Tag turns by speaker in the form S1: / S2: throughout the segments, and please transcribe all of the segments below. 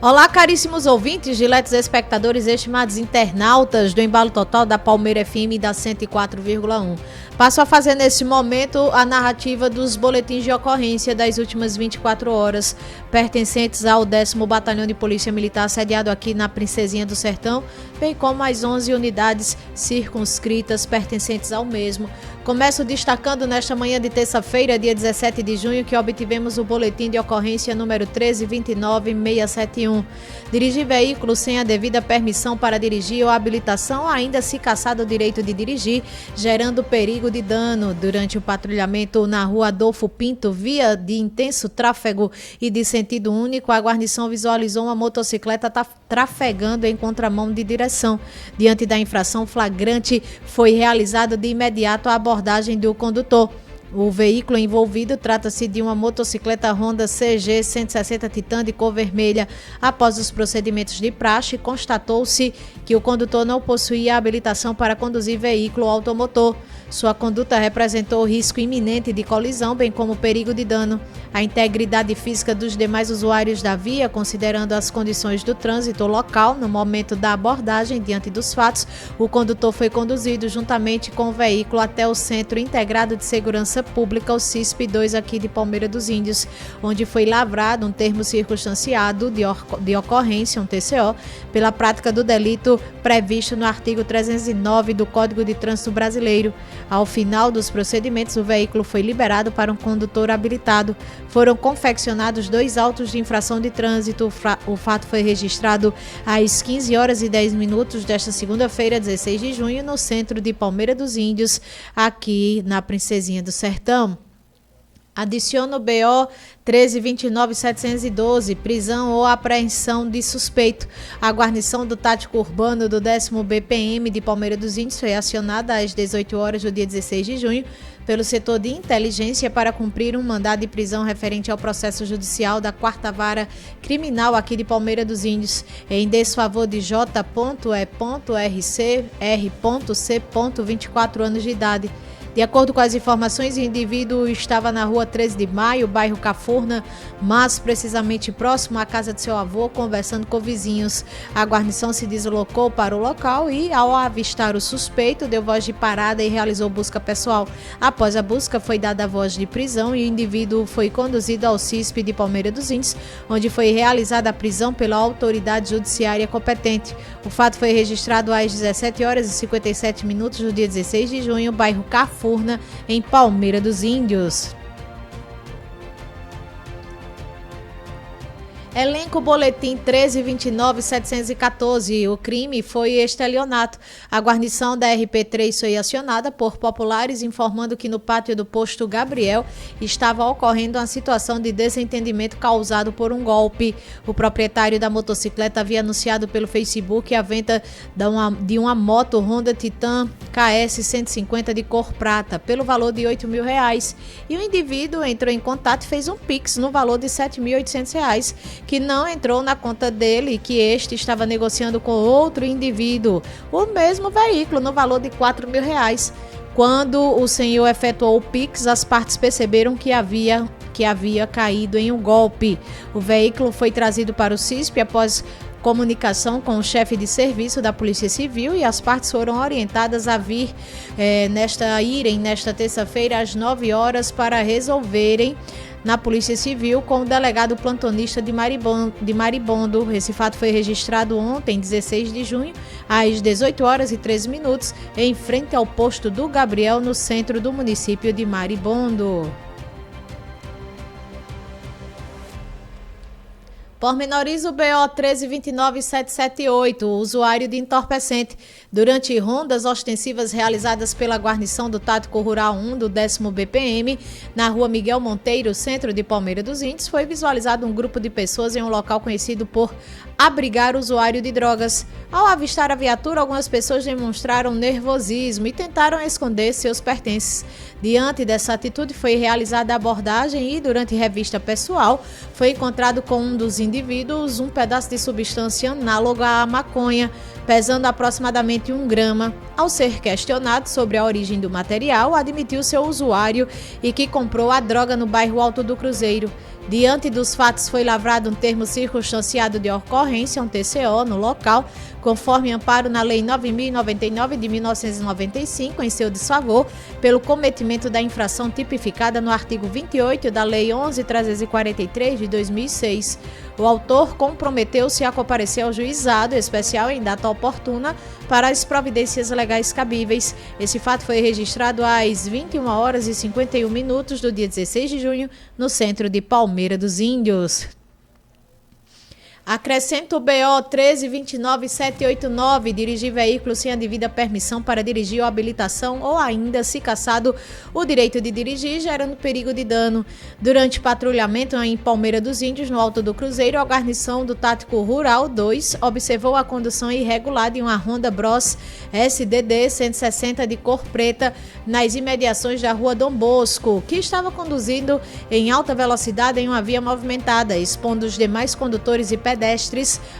S1: Olá, caríssimos ouvintes, diletos espectadores, estimados internautas do Embalo Total da Palmeira FM da 104,1. Passo a fazer neste momento a narrativa dos boletins de ocorrência das últimas 24 horas, pertencentes ao 10º Batalhão de Polícia Militar sediado aqui na Princesinha do Sertão, bem como as 11 unidades circunscritas pertencentes ao mesmo. Começo destacando nesta manhã de terça-feira, dia 17 de junho, que obtivemos o boletim de ocorrência número 1329671. Dirigir veículo sem a devida permissão para dirigir ou habilitação, ainda se caçado o direito de dirigir, gerando perigo de dano. Durante o patrulhamento na rua Adolfo Pinto, via de intenso tráfego e de sentido único, a guarnição visualizou uma motocicleta trafegando em contramão de direção. Diante da infração flagrante, foi realizado de imediato a abordagem do condutor. O veículo envolvido trata-se de uma motocicleta Honda CG 160 Titan de cor vermelha. Após os procedimentos de praxe, constatou-se que o condutor não possuía habilitação para conduzir veículo automotor. Sua conduta representou risco iminente de colisão, bem como perigo de dano à integridade física dos demais usuários da via, considerando as condições do trânsito local. No momento da abordagem, diante dos fatos, o condutor foi conduzido juntamente com o veículo até o Centro Integrado de Segurança Pública, o CISP-2 aqui de Palmeira dos Índios, onde foi lavrado um termo circunstanciado de ocorrência, um TCO, pela prática do delito previsto no artigo 309 do Código de Trânsito Brasileiro. Ao final dos procedimentos, o veículo foi liberado para um condutor habilitado. Foram confeccionados 2 autos de infração de trânsito. O fato foi registrado às 15 horas e 10 minutos desta segunda-feira, 16 de junho, no centro de Palmeira dos Índios, aqui na Princesinha do Sertão. Adiciona o BO 13.29.712, prisão ou apreensão de suspeito. A guarnição do Tático Urbano do 10º BPM de Palmeira dos Índios foi acionada às 18 horas do dia 16 de junho pelo setor de inteligência para cumprir um mandado de prisão referente ao processo judicial da 4ª Vara Criminal aqui de Palmeira dos Índios, em desfavor de J.E.RC.R.C. 24 anos de idade. De acordo com as informações, o indivíduo estava na rua 13 de Maio, bairro Cafurna, mas precisamente próximo à casa de seu avô, conversando com vizinhos. A guarnição se deslocou para o local e, ao avistar o suspeito, deu voz de parada e realizou busca pessoal. Após a busca, foi dada a voz de prisão e o indivíduo foi conduzido ao CISP de Palmeira dos Índios, onde foi realizada a prisão pela autoridade judiciária competente. O fato foi registrado às 17 horas e 57 minutos do dia 16 de junho, bairro Cafurna, em Palmeira dos Índios. Elenco boletim 13.29.714. O crime foi estelionato. A guarnição da RP3 foi acionada por populares informando que no pátio do posto Gabriel estava ocorrendo uma situação de desentendimento causado por um golpe. O proprietário da motocicleta havia anunciado pelo Facebook a venda de uma moto Honda Titan KS 150 de cor prata pelo valor de R$8.000 e o indivíduo entrou em contato e fez um Pix no valor de R$7.800 que não entrou na conta dele e que este estava negociando com outro indivíduo o mesmo veículo no valor de R$4.000. Quando o senhor efetuou o Pix, as partes perceberam que havia caído em um golpe. O veículo foi trazido para o CISP após comunicação com o chefe de serviço da Polícia Civil e as partes foram orientadas a irem nesta terça-feira às 9 horas para resolverem na Polícia Civil com o delegado plantonista de Maribondo. Esse fato foi registrado ontem, 16 de junho, às 18 horas e 13 minutos, em frente ao posto do Gabriel, no centro do município de Maribondo. Pormenoriza o BO 13.29.778, usuário de entorpecente. Durante rondas ostensivas realizadas pela guarnição do Tático Rural 1 do 10º BPM, na rua Miguel Monteiro, centro de Palmeira dos Índios, foi visualizado um grupo de pessoas em um local conhecido por abrigar usuário de drogas. Ao avistar a viatura, algumas pessoas demonstraram nervosismo e tentaram esconder seus pertences. Diante dessa atitude, foi realizada a abordagem e, durante revista pessoal, foi encontrado com um dos indivíduos um pedaço de substância análoga à maconha, pesando aproximadamente 1 grama. Ao ser questionado sobre a origem do material, admitiu ser usuário e que comprou a droga no bairro Alto do Cruzeiro. Diante dos fatos, foi lavrado um termo circunstanciado de ocorrência, um TCO, no local, conforme amparo na Lei 9.099 de 1995, em seu desfavor, pelo cometimento da infração tipificada no artigo 28 da Lei 11.343 de 2006. O autor comprometeu-se a comparecer ao juizado especial em data oportuna para as providências legais cabíveis. Esse fato foi registrado às 21h51 do dia 16 de junho, no centro de Palmeira dos Índios. Acrescenta o BO 1329789, dirigir veículo sem a devida permissão para dirigir ou habilitação, ou ainda, se cassado, o direito de dirigir, gerando perigo de dano. Durante patrulhamento em Palmeira dos Índios, no Alto do Cruzeiro, a guarnição do Tático Rural 2 observou a condução irregular de uma Honda Bros SDD 160 de cor preta nas imediações da Rua Dom Bosco, que estava conduzindo em alta velocidade em uma via movimentada, expondo os demais condutores e pedestres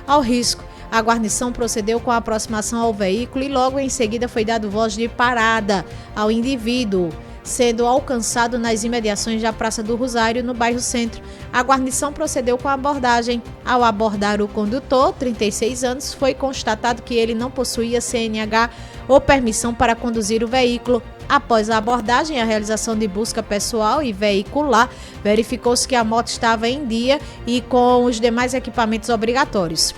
S1: ao risco. A guarnição procedeu com a aproximação ao veículo e logo em seguida foi dado voz de parada ao indivíduo, sendo alcançado nas imediações da Praça do Rosário, no bairro Centro. A guarnição procedeu com a abordagem. Ao abordar o condutor, 36 anos, foi constatado que ele não possuía CNH ou permissão para conduzir o veículo. Após a abordagem, a realização de busca pessoal e veicular, verificou-se que a moto estava em dia e com os demais equipamentos obrigatórios.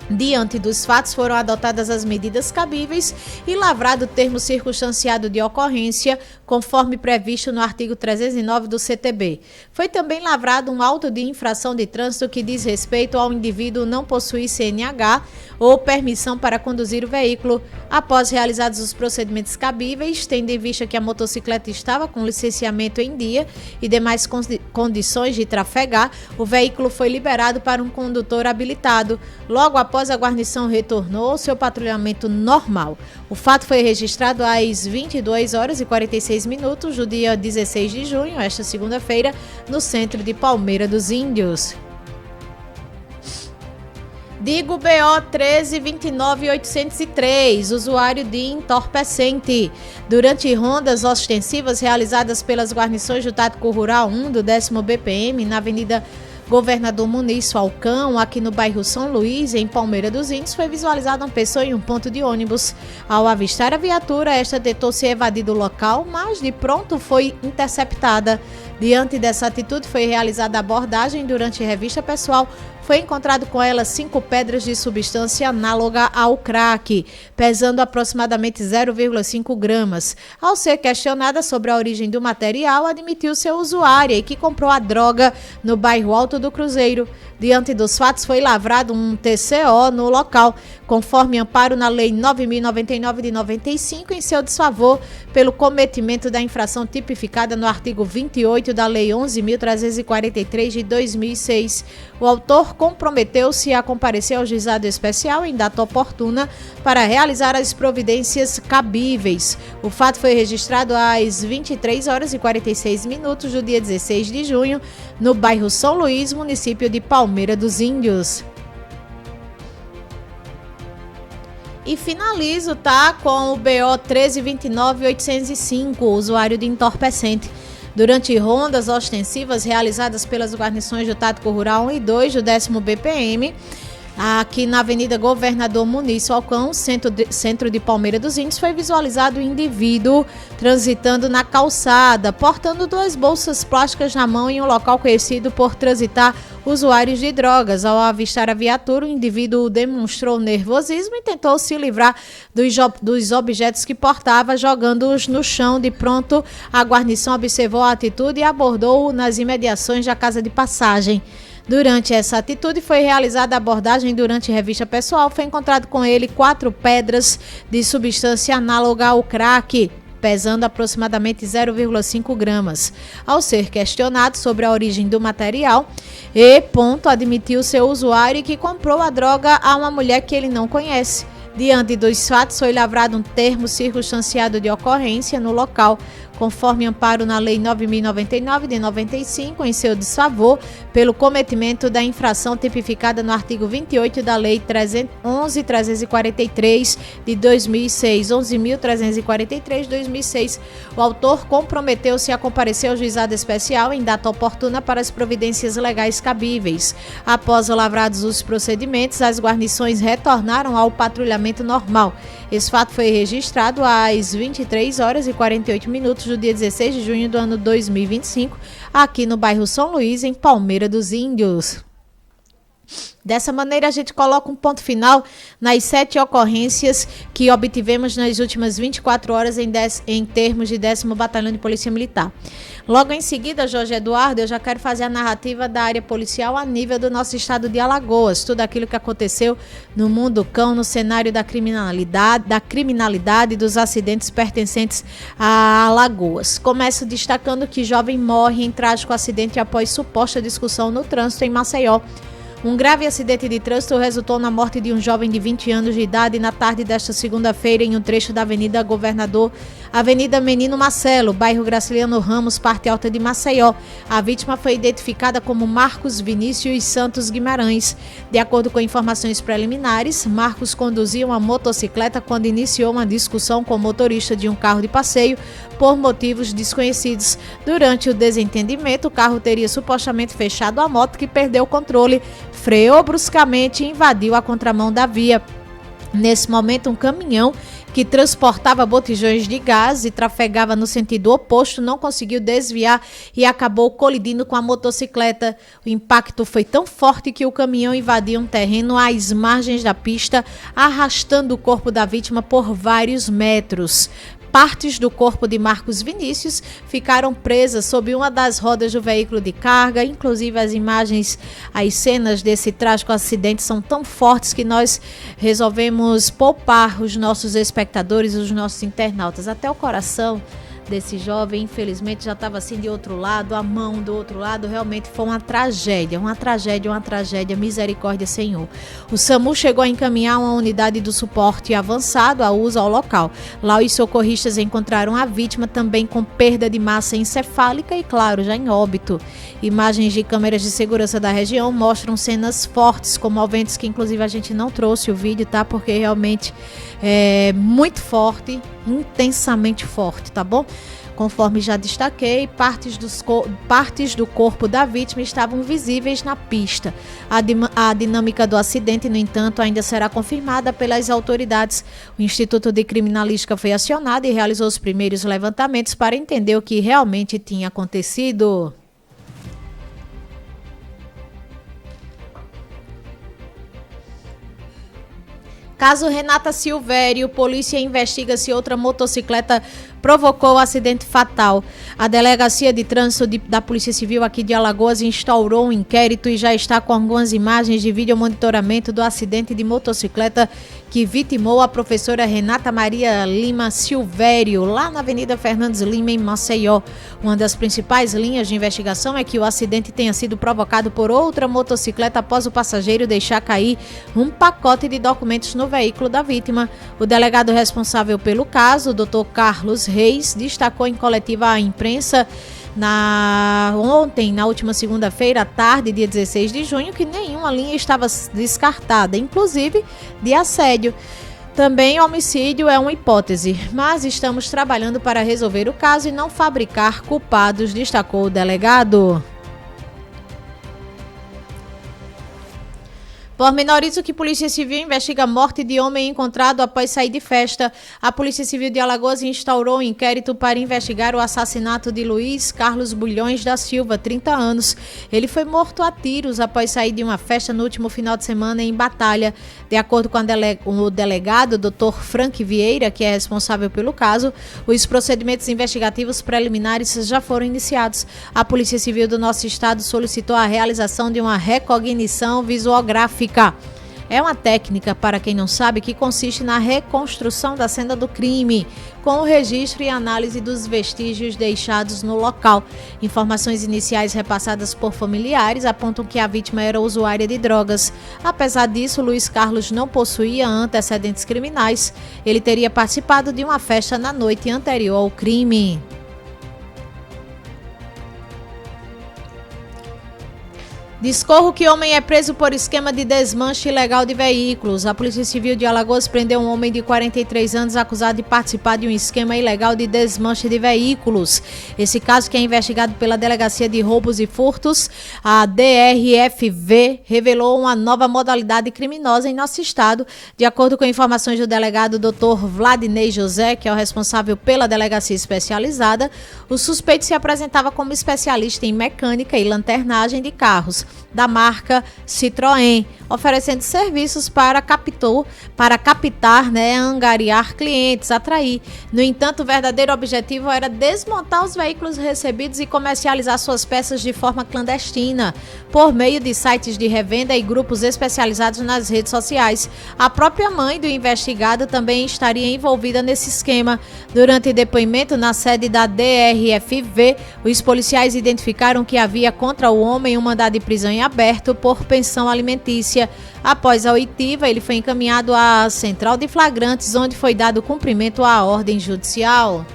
S1: Diante dos fatos, foram adotadas as medidas cabíveis e lavrado o termo circunstanciado de ocorrência, conforme previsto no artigo 309 do CTB. Foi também lavrado um auto de infração de trânsito que diz respeito ao indivíduo não possuir CNH ou permissão para conduzir o veículo. Após realizados os procedimentos cabíveis, tendo em vista que a motocicleta estava com licenciamento em dia e demais condições de trafegar, o veículo foi liberado para um condutor habilitado. Logo após, a guarnição retornou ao seu patrulhamento normal. O fato foi registrado às 22h46 do dia 16 de junho, esta segunda-feira, no centro de Palmeira dos Índios. Digo BO 1329803, usuário de entorpecente. Durante rondas ostensivas realizadas pelas guarnições do Tático Rural 1 do 10º BPM, na Avenida Governador Muniz Falcão, aqui no bairro São Luís, em Palmeira dos Índios, foi visualizada uma pessoa em um ponto de ônibus. Ao avistar a viatura, esta tentou se evadir do local, mas de pronto foi interceptada. Diante dessa atitude, foi realizada a abordagem. Durante a revista pessoal, foi encontrado com ela 5 pedras de substância análoga ao crack, pesando aproximadamente 0,5 gramas. Ao ser questionada sobre a origem do material, admitiu ser usuária e que comprou a droga no bairro Alto do Cruzeiro. Diante dos fatos, foi lavrado um TCO no local, conforme amparo na Lei 9.099 de 95, em seu desfavor, pelo cometimento da infração tipificada no artigo 28 da Lei 11.343 de 2006. O autor comprometeu-se a comparecer ao juizado especial em data oportuna para realizar as providências cabíveis. O fato foi registrado às 23h46 do dia 16 de junho, no bairro São Luís, município de Palmeira dos Índios. E finalizo, com o BO 1329805, usuário de entorpecente. Durante rondas ostensivas realizadas pelas guarnições do Tático Rural 1 e 2 do 10º BPM, aqui na Avenida Governador Muniz Falcão, centro de Palmeira dos Índios, foi visualizado o indivíduo transitando na calçada, portando 2 bolsas plásticas na mão em um local conhecido por transitar usuários de drogas. Ao avistar a viatura, o indivíduo demonstrou nervosismo e tentou se livrar dos objetos que portava, jogando-os no chão. De pronto, a guarnição observou a atitude e abordou-o nas imediações da casa de passagem. Durante essa atitude, foi realizada a abordagem. Durante revista pessoal, foi encontrado com ele 4 pedras de substância análoga ao crack, pesando aproximadamente 0,5 gramas. Ao ser questionado sobre a origem do material, admitiu ser usuário e que comprou a droga a uma mulher que ele não conhece. Diante dos fatos, foi lavrado um termo circunstanciado de ocorrência no local, conforme amparo na Lei 9.099 de 95, em seu desfavor, pelo cometimento da infração tipificada no artigo 28 da Lei 11.343 de 2006, 11.343 de 2006. O autor comprometeu-se a comparecer ao juizado especial em data oportuna para as providências legais cabíveis. Após lavrados os procedimentos, as guarnições retornaram ao patrulhamento normal. Esse fato foi registrado às 23 horas e 48 minutos do dia 16 de junho do ano 2025, aqui no bairro São Luís, em Palmeira dos Índios. Dessa maneira, a gente coloca um ponto final nas 7 ocorrências que obtivemos nas últimas 24 horas em termos de 10º Batalhão de Polícia Militar. Logo em seguida, Jorge Eduardo, eu já quero fazer a narrativa da área policial a nível do nosso estado de Alagoas. Tudo aquilo que aconteceu no mundo cão, no cenário da criminalidade e dos acidentes pertencentes a Alagoas. Começo destacando que jovem morre em trágico acidente após suposta discussão no trânsito em Maceió. Um grave acidente de trânsito resultou na morte de um jovem de 20 anos de idade na tarde desta segunda-feira em um trecho da Avenida Governador, Avenida Menino Marcelo, bairro Graciliano Ramos, parte alta de Maceió. A vítima foi identificada como Marcos Vinícius Santos Guimarães. De acordo com informações preliminares, Marcos conduzia uma motocicleta quando iniciou uma discussão com o motorista de um carro de passeio por motivos desconhecidos. Durante o desentendimento, o carro teria supostamente fechado a moto, que perdeu o controle, freou bruscamente e invadiu a contramão da via. Nesse momento, um caminhão que transportava botijões de gás e trafegava no sentido oposto não conseguiu desviar e acabou colidindo com a motocicleta. O impacto foi tão forte que o caminhão invadiu um terreno às margens da pista, arrastando o corpo da vítima por vários metros. Partes do corpo de Marcos Vinícius ficaram presas sob uma das rodas do veículo de carga. Inclusive, as imagens, as cenas desse trágico acidente são tão fortes que nós resolvemos poupar os nossos espectadores, os nossos internautas. Até o coração desse jovem, infelizmente, já estava assim de outro lado, a mão do outro lado. Realmente foi uma tragédia, misericórdia, Senhor. O SAMU chegou a encaminhar uma unidade do suporte avançado a uso ao local. Lá os socorristas encontraram a vítima também com perda de massa encefálica e, claro, já em óbito. Imagens de câmeras de segurança da região mostram cenas fortes, comoventes, que inclusive a gente não trouxe o vídeo, tá? Porque realmente é muito forte, intensamente forte, tá bom? Conforme já destaquei, partes do corpo da vítima estavam visíveis na pista. A dinâmica do acidente, no entanto, ainda será confirmada pelas autoridades. O Instituto de Criminalística foi acionado e realizou os primeiros levantamentos para entender o que realmente tinha acontecido. Caso Renata Silvério, polícia investiga se outra motocicleta provocou o acidente fatal. A Delegacia de Trânsito da Polícia Civil aqui de Alagoas instaurou um inquérito e já está com algumas imagens de vídeo monitoramento do acidente de motocicleta que vitimou a professora Renata Maria Lima Silvério, lá na Avenida Fernandes Lima, em Maceió. Uma das principais linhas de investigação é que o acidente tenha sido provocado por outra motocicleta após o passageiro deixar cair um pacote de documentos no veículo da vítima. O delegado responsável pelo caso, o Dr. Carlos Reis, destacou em coletiva à imprensa na última segunda-feira à tarde, dia 16 de junho, que nenhuma linha estava descartada, inclusive de assédio. Também homicídio é uma hipótese, mas estamos trabalhando para resolver o caso e não fabricar culpados, destacou o delegado. Pormenoriza que Polícia Civil investiga a morte de homem encontrado após sair de festa. A Polícia Civil de Alagoas instaurou um inquérito para investigar o assassinato de Luiz Carlos Bulhões da Silva, 30 anos. Ele foi morto a tiros após sair de uma festa no último final de semana em Batalha. De acordo com o delegado, Dr. Frank Vieira, que é responsável pelo caso, os procedimentos investigativos preliminares já foram iniciados. A Polícia Civil do nosso estado solicitou a realização de uma recognição visuográfica. É uma técnica, para quem não sabe, que consiste na reconstrução da cena do crime, com o registro e análise dos vestígios deixados no local. Informações iniciais repassadas por familiares apontam que a vítima era usuária de drogas. Apesar disso, Luiz Carlos não possuía antecedentes criminais. Ele teria participado de uma festa na noite anterior ao crime. Discorro que homem é preso por esquema de desmanche ilegal de veículos. A Polícia Civil de Alagoas prendeu um homem de 43 anos acusado de participar de um esquema ilegal de desmanche de veículos. Esse caso, que é investigado pela Delegacia de Roubos e Furtos, a DRFV, revelou uma nova modalidade criminosa em nosso estado. De acordo com informações do delegado Dr. Vladinei José, que é o responsável pela delegacia especializada, o suspeito se apresentava como especialista em mecânica e lanternagem de carros da marca Citroën, oferecendo serviços para captar, angariar clientes, atrair. No entanto, o verdadeiro objetivo era desmontar os veículos recebidos e comercializar suas peças de forma clandestina, por meio de sites de revenda e grupos especializados nas redes sociais. A própria mãe do investigado também estaria envolvida nesse esquema. Durante depoimento na sede da DRFV, os policiais identificaram que havia contra o homem um mandado de prisão em aberto por pensão alimentícia. Após a oitiva, ele foi encaminhado à Central de Flagrantes, onde foi dado cumprimento à ordem judicial.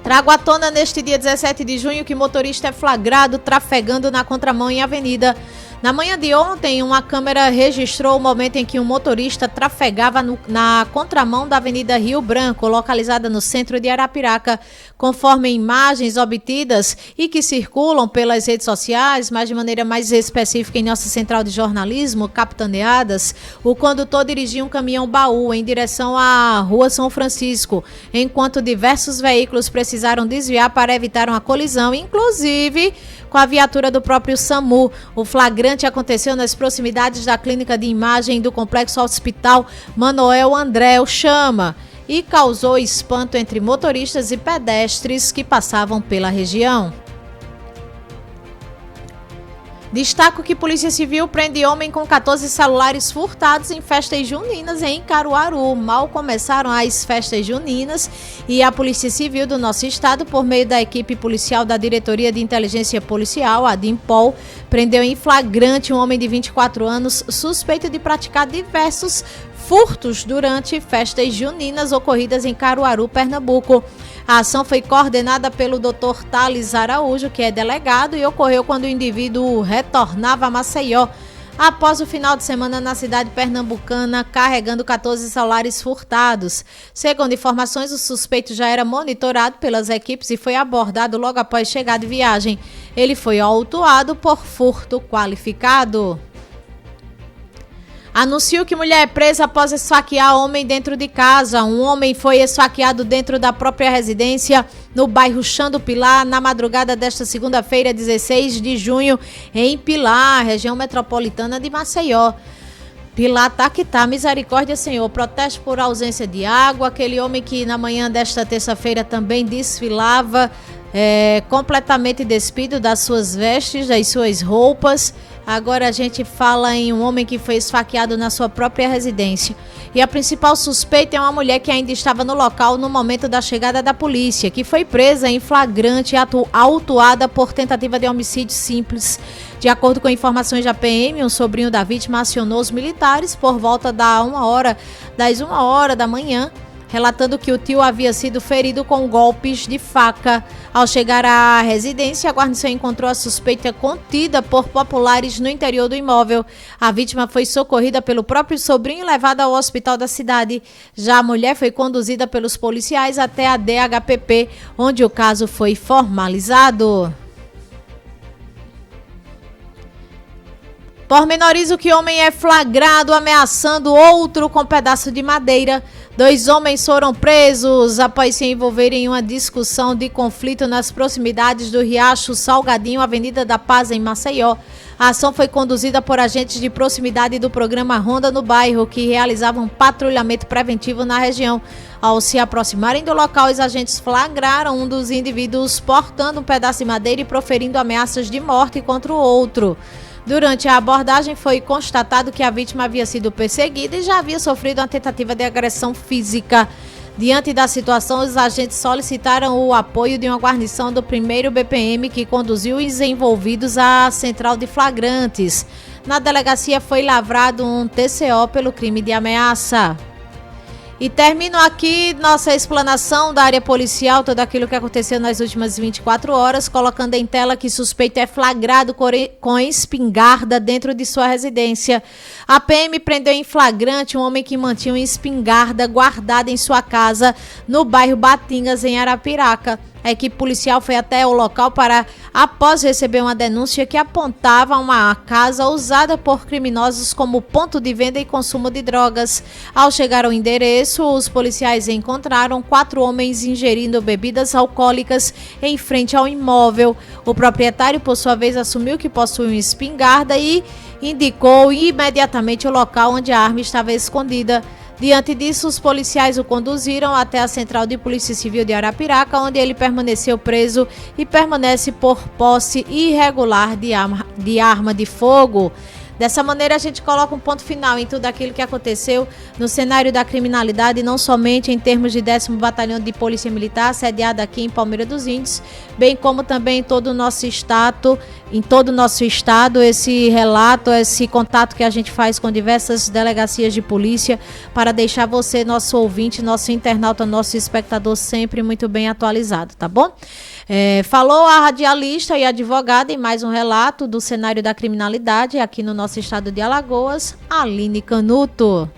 S1: Trago à tona neste dia 17 de junho que motorista é flagrado trafegando na contramão em avenida. Na manhã de ontem, uma câmera registrou o momento em que um motorista trafegava na contramão da Avenida Rio Branco, localizada no centro de Arapiraca. Conforme imagens obtidas e que circulam pelas redes sociais, mas de maneira mais específica em nossa central de jornalismo, capitaneadas, o condutor dirigia um caminhão-baú em direção à Rua São Francisco, enquanto diversos veículos precisaram desviar para evitar uma colisão, inclusive com a viatura do próprio SAMU. O flagrante aconteceu nas proximidades da clínica de imagem do Complexo Hospital Manoel André Chama e causou espanto entre motoristas e pedestres que passavam pela região. Destaco que Polícia Civil prende homem com 14 celulares furtados em festas juninas em Caruaru. Mal começaram as festas juninas e a Polícia Civil do nosso estado, por meio da equipe policial da Diretoria de Inteligência Policial, a DIMPOL, prendeu em flagrante um homem de 24 anos suspeito de praticar diversos furtos durante festas juninas ocorridas em Caruaru, Pernambuco. A ação foi coordenada pelo Dr. Thales Araújo, que é delegado, e ocorreu quando o indivíduo retornava a Maceió após o final de semana na cidade pernambucana, carregando 14 celulares furtados. Segundo informações, o suspeito já era monitorado pelas equipes e foi abordado logo após chegar de viagem. Ele foi autuado por furto qualificado. Anuncio que mulher é presa após esfaquear homem dentro de casa. Um homem foi esfaqueado dentro da própria residência no bairro Chã do Pilar na madrugada desta segunda-feira, 16 de junho, em Pilar, região metropolitana de Maceió. Pilar tá que tá, misericórdia, Senhor. Protesto por ausência de água. Aquele homem que na manhã desta terça-feira também desfilava completamente despido das suas vestes, das suas roupas. Agora a gente fala em um homem que foi esfaqueado na sua própria residência. E a principal suspeita é uma mulher que ainda estava no local no momento da chegada da polícia, que foi presa em flagrante e autuada por tentativa de homicídio simples. De acordo com informações da PM, um sobrinho da vítima acionou os militares por volta das 1h da manhã, relatando que o tio havia sido ferido com golpes de faca. Ao chegar à residência, a guarnição encontrou a suspeita contida por populares no interior do imóvel. A vítima foi socorrida pelo próprio sobrinho e levada ao hospital da cidade. Já a mulher foi conduzida pelos policiais até a DHPP, onde o caso foi formalizado. Pormenoriza que homem é flagrado ameaçando outro com pedaço de madeira. 2 homens foram presos após se envolverem em uma discussão de conflito nas proximidades do Riacho Salgadinho, Avenida da Paz, em Maceió. A ação foi conduzida por agentes de proximidade do programa Ronda no Bairro, que realizavam patrulhamento preventivo na região. Ao se aproximarem do local, os agentes flagraram um dos indivíduos portando um pedaço de madeira e proferindo ameaças de morte contra o outro. Durante a abordagem, foi constatado que a vítima havia sido perseguida e já havia sofrido uma tentativa de agressão física. Diante da situação, os agentes solicitaram o apoio de uma guarnição do 1º BPM, que conduziu os envolvidos à central de flagrantes. Na delegacia foi lavrado um TCO pelo crime de ameaça. E termino aqui nossa explanação da área policial, tudo aquilo que aconteceu nas últimas 24 horas, colocando em tela que suspeito é flagrado com espingarda dentro de sua residência. A PM prendeu em flagrante um homem que mantinha uma espingarda guardada em sua casa no bairro Batingas, em Arapiraca. A equipe policial foi até o local após receber uma denúncia que apontava uma casa usada por criminosos como ponto de venda e consumo de drogas. Ao chegar ao endereço, os policiais encontraram 4 homens ingerindo bebidas alcoólicas em frente ao imóvel. O proprietário, por sua vez, assumiu que possui uma espingarda e indicou imediatamente o local onde a arma estava escondida. Diante disso, os policiais o conduziram até a Central de Polícia Civil de Arapiraca, onde ele permaneceu preso e permanece por posse irregular de arma de fogo. Dessa maneira, a gente coloca um ponto final em tudo aquilo que aconteceu no cenário da criminalidade, não somente em termos de 10º Batalhão de Polícia Militar, sediado aqui em Palmeira dos Índios, bem como também em todo o nosso estado, esse relato, esse contato que a gente faz com diversas delegacias de polícia para deixar você, nosso ouvinte, nosso internauta, nosso espectador sempre muito bem atualizado, tá bom? Falou a radialista e advogada em mais um relato do cenário da criminalidade aqui no nosso estado de Alagoas, Aline Canuto.